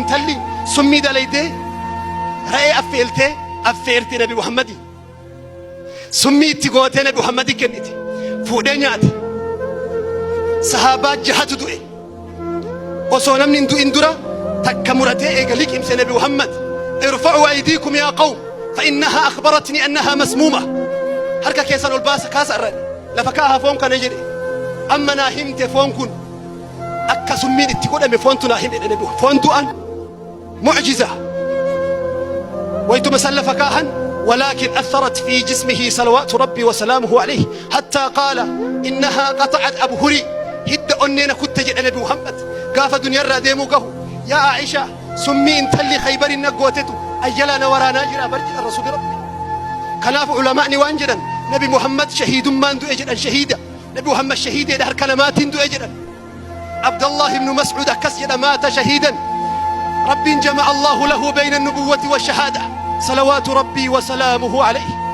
تلي سمي دليده رأي أفيرتي نبي محمد سمي تقوتي نبي محمد كنتي فودنيات صحابات جهات دوئي وصونا من اندورا تكمرتي إيقاليك إمسي نبي محمد ارفعوا أيديكم يا قوم فإنها أخبرتني أنها مسمومة هركا كيسان الباسة كاسا لفكاها فون كان يجري أما ناهمت فون كن أكا سمين اتقول أمي فون تناهم فون تؤن معجزة ويتو مسلف كاهن ولكن أثرت في جسمه صلوات ربي وسلامه عليه حتى قال إنها قطعت أبهري هد أننا كنت جئ نبي محمد قاف دنيا راديمو قهو يا عائشة سمي انت اللي خيبر النقوتتو أجلنا ورانا جرى برجع الرسول ربي خلاف علماء وانجدا نبي محمد شهيد ما عنده أجدا شهيدا نبي محمد شهيد يدهر كلمات عنده أجدا عبد الله بن مسعود كسيد مات شهيدا رب جمع الله له بين النبوة والشهادة صلوات ربي وسلامه عليه